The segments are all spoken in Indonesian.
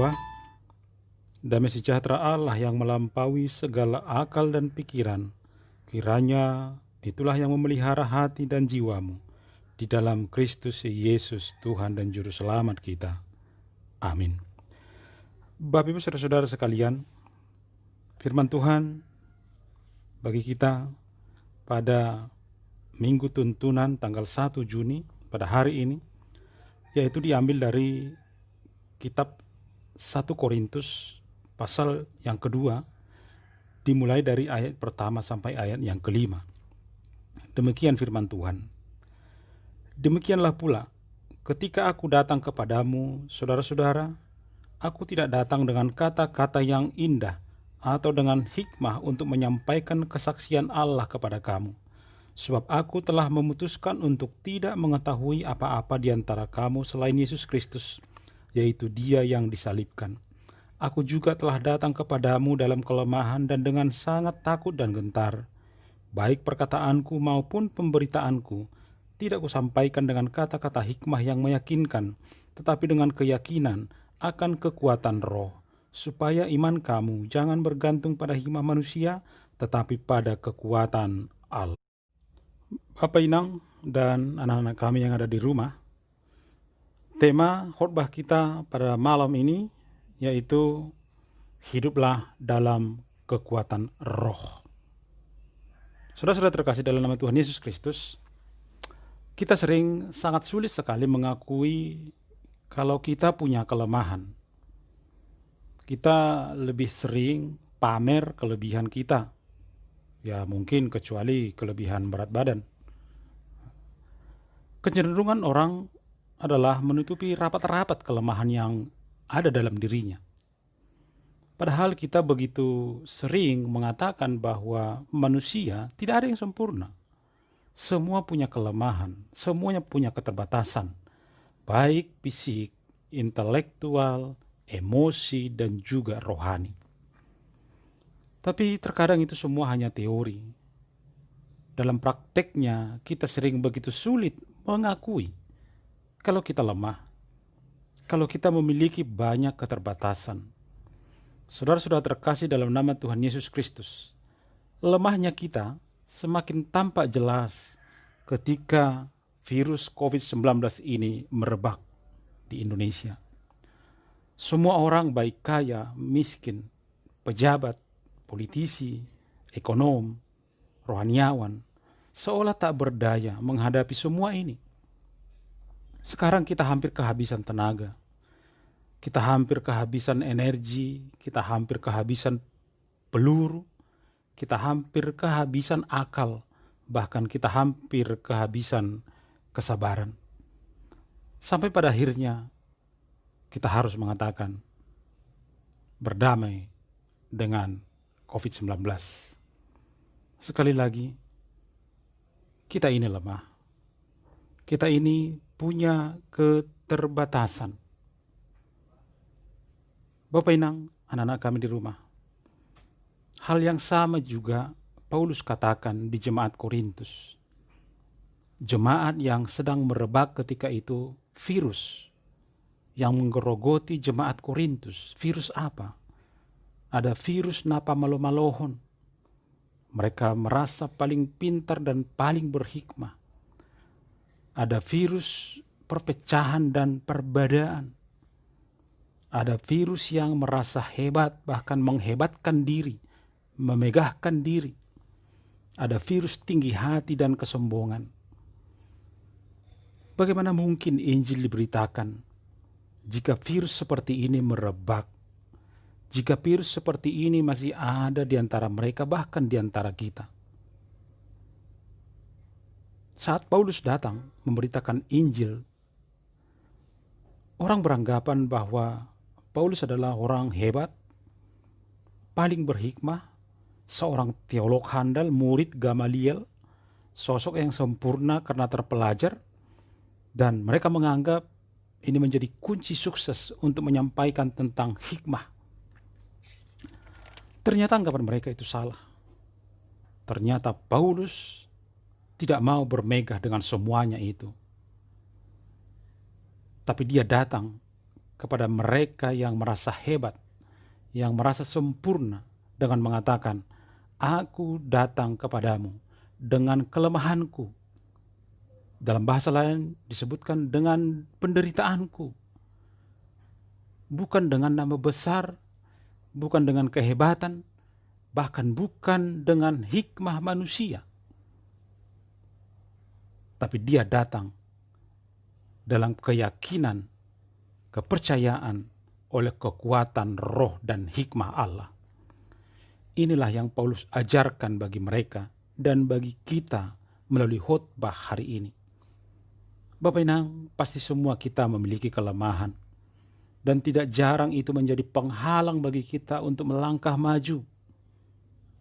berdoa. Damai sejahtera Allah yang melampaui segala akal dan pikiran, kiranya itulah yang memelihara hati dan jiwamu di dalam Kristus Yesus Tuhan dan Juru Selamat kita. Amin. Bapak Ibu saudara-saudara sekalian, firman Tuhan bagi kita pada Minggu Tuntunan tanggal 1 Juni pada hari ini, yaitu diambil dari kitab 1 Korintus pasal yang kedua, dimulai dari ayat pertama sampai ayat yang kelima. Demikian firman Tuhan. Demikianlah pula, ketika aku datang kepadamu, saudara-saudara, aku tidak datang dengan kata-kata yang indah atau dengan hikmah untuk menyampaikan kesaksian Allah kepada kamu. Sebab aku telah memutuskan untuk tidak mengetahui apa-apa di antara kamu selain Yesus Kristus, yaitu Dia yang disalibkan. Aku juga telah datang kepadamu dalam kelemahan dan dengan sangat takut dan gentar. Baik perkataanku maupun pemberitaanku tidak kusampaikan dengan kata-kata hikmah yang meyakinkan, tetapi dengan keyakinan akan kekuatan roh, supaya iman kamu jangan bergantung pada hikmah manusia, tetapi pada kekuatan Allah. Bapak Inang dan anak-anak kami yang ada di rumah, tema khotbah kita pada malam ini yaitu hiduplah dalam kekuatan roh. Saudara-saudara terkasih dalam nama Tuhan Yesus Kristus, kita sangat sulit sekali mengakui kalau kita punya kelemahan. Kita lebih sering pamer kelebihan kita. Ya mungkin kecuali kelebihan berat badan. Kecenderungan orang adalah menutupi rapat-rapat kelemahan yang ada dalam dirinya. Padahal kita begitu sering mengatakan bahwa manusia tidak ada yang sempurna. Semua punya kelemahan, semuanya punya keterbatasan, baik fisik, intelektual, emosi, dan juga rohani. Tapi terkadang itu semua hanya teori. Dalam prakteknya kita sering begitu sulit mengakui kalau kita lemah, kalau kita memiliki banyak keterbatasan. Saudara-saudara terkasih dalam nama Tuhan Yesus Kristus, lemahnya kita semakin tampak jelas ketika virus COVID-19 ini merebak di Indonesia. Semua orang baik kaya, miskin, pejabat, politisi, ekonom, rohaniawan, seolah tak berdaya menghadapi semua ini. Sekarang kita hampir kehabisan tenaga, kita hampir kehabisan energi, kita hampir kehabisan peluru, kita hampir kehabisan akal, bahkan kita hampir kehabisan kesabaran. Sampai pada akhirnya kita harus mengatakan berdamai dengan COVID-19. Sekali lagi, kita ini lemah. Kita ini punya keterbatasan. Bapak Inang, anak-anak kami di rumah, hal yang sama juga Paulus katakan di jemaat Korintus. Jemaat yang sedang merebak ketika itu virus yang menggerogoti jemaat Korintus. Virus apa? Ada virus napa malo-malohon. Mereka merasa paling pintar dan paling berhikmah. Ada virus perpecahan dan perbedaan. Ada virus yang merasa hebat, bahkan menghebatkan diri, memegahkan diri. Ada virus tinggi hati dan kesombongan. Bagaimana mungkin Injil diberitakan jika virus seperti ini merebak? Jika virus seperti ini masih ada di antara mereka, bahkan di antara kita. Saat Paulus datang memberitakan Injil, orang beranggapan bahwa Paulus adalah orang hebat, paling berhikmah, seorang teolog handal, murid Gamaliel, sosok yang sempurna karena terpelajar, dan mereka menganggap ini menjadi kunci sukses untuk menyampaikan tentang hikmah. Ternyata anggapan mereka itu salah. Ternyata Paulus tidak mau bermegah dengan semuanya itu. Tapi dia datang kepada mereka yang merasa hebat, yang merasa sempurna dengan mengatakan, "Aku datang kepadamu dengan kelemahanku." Dalam bahasa lain disebutkan dengan penderitaanku. Bukan dengan nama besar, bukan dengan kehebatan, bahkan bukan dengan hikmah manusia. Tapi dia datang dalam keyakinan, kepercayaan oleh kekuatan roh dan hikmah Allah. Inilah yang Paulus ajarkan bagi mereka dan bagi kita melalui khotbah hari ini. Bapak Inang, pasti semua kita memiliki kelemahan, dan tidak jarang itu menjadi penghalang bagi kita untuk melangkah maju.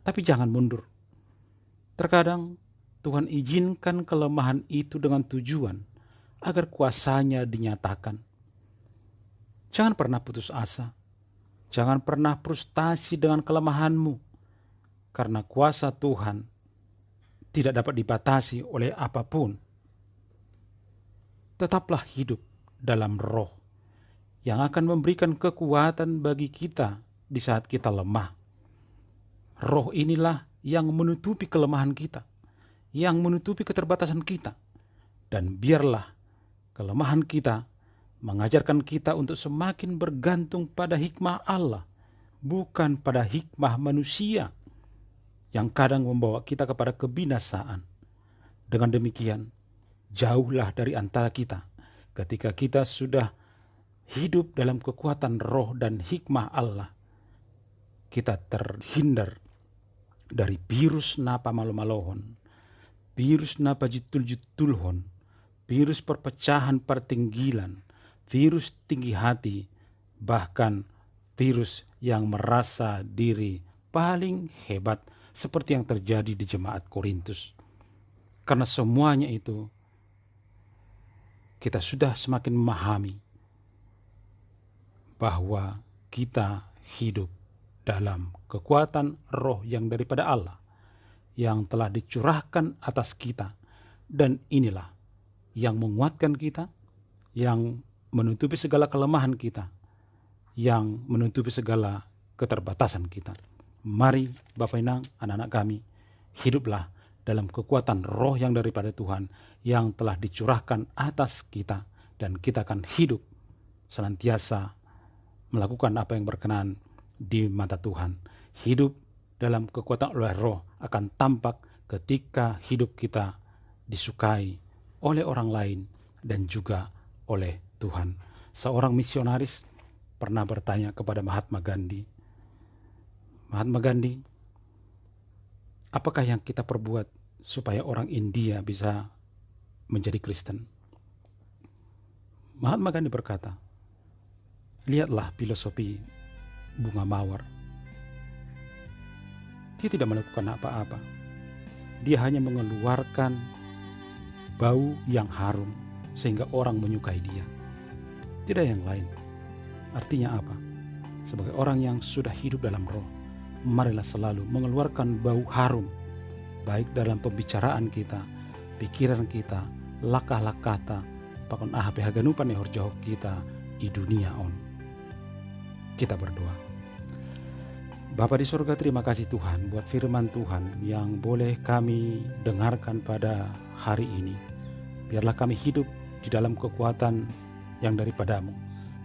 Tapi jangan mundur. Terkadang Tuhan izinkan kelemahan itu dengan tujuan agar kuasanya dinyatakan. Jangan pernah putus asa. Jangan pernah frustasi dengan kelemahanmu, karena kuasa Tuhan tidak dapat dibatasi oleh apapun. Tetaplah hidup dalam roh yang akan memberikan kekuatan bagi kita di saat kita lemah. Roh inilah yang menutupi kelemahan kita, yang menutupi keterbatasan kita. Dan biarlah kelemahan kita mengajarkan kita untuk semakin bergantung pada hikmah Allah, bukan pada hikmah manusia yang kadang membawa kita kepada kebinasaan. Dengan demikian, jauhlah dari antara kita ketika kita sudah hidup dalam kekuatan roh dan hikmah Allah. Kita terhindar dari virus napa malo-malohon, virus napa jutul-jutulhon, virus perpecahan pertinggilan, virus tinggi hati, bahkan virus yang merasa diri paling hebat seperti yang terjadi di jemaat Korintus. Karena semuanya itu kita sudah semakin memahami bahwa kita hidup dalam kekuatan roh yang daripada Allah yang telah dicurahkan atas kita, dan inilah yang menguatkan kita, yang menutupi segala kelemahan kita, yang menutupi segala keterbatasan kita. Mari Bapak Inang, anak-anak kami, hiduplah dalam kekuatan roh yang daripada Tuhan yang telah dicurahkan atas kita, dan kita akan hidup senantiasa melakukan apa yang berkenan di mata Tuhan. Hidup dalam kekuatan oleh roh akan tampak ketika hidup kita disukai oleh orang lain dan juga oleh Tuhan. Seorang misionaris pernah bertanya kepada Mahatma Gandhi, "Mahatma Gandhi, apakah yang kita perbuat supaya orang India bisa menjadi Kristen?" Mahatma Gandhi berkata, "Lihatlah filosofi bunga mawar. Dia tidak melakukan apa-apa. Dia hanya mengeluarkan bau yang harum sehingga orang menyukai dia. Tidak yang lain." Artinya apa? Sebagai orang yang sudah hidup dalam roh, marilah selalu mengeluarkan bau harum, baik dalam pembicaraan kita, pikiran kita, lakah-lakata, pakon ahap haganupan ehor jauh kita di dunia on. Kita berdoa. Bapa di surga, terima kasih Tuhan buat firman Tuhan yang boleh kami dengarkan pada hari ini. Biarlah kami hidup di dalam kekuatan yang daripadamu.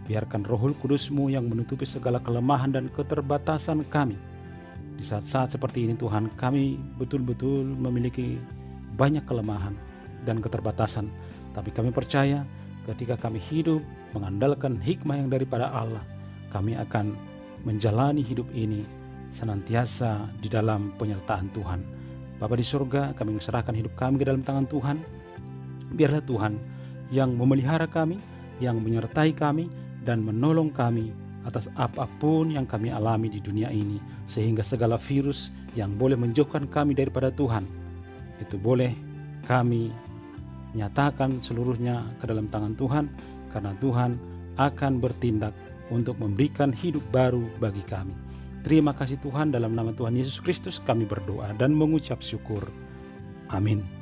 Biarkan Rohul Kudus-Mu yang menutupi segala kelemahan dan keterbatasan kami. Di saat-saat seperti ini Tuhan, kami betul-betul memiliki banyak kelemahan dan keterbatasan. Tapi kami percaya ketika kami hidup mengandalkan hikmah yang daripada Allah, kami akan menjalani hidup ini senantiasa di dalam penyertaan Tuhan. Bapa di surga, kami menserahkan hidup kami ke dalam tangan Tuhan. Biarlah Tuhan yang memelihara kami, yang menyertai kami, dan menolong kami atas apapun yang kami alami di dunia ini, sehingga segala virus yang boleh menjauhkan kami daripada Tuhan, itu boleh kami nyatakan seluruhnya ke dalam tangan Tuhan, karena Tuhan akan bertindak untuk memberikan hidup baru bagi kami. Terima kasih Tuhan, dalam nama Tuhan Yesus Kristus kami berdoa dan mengucap syukur. Amin.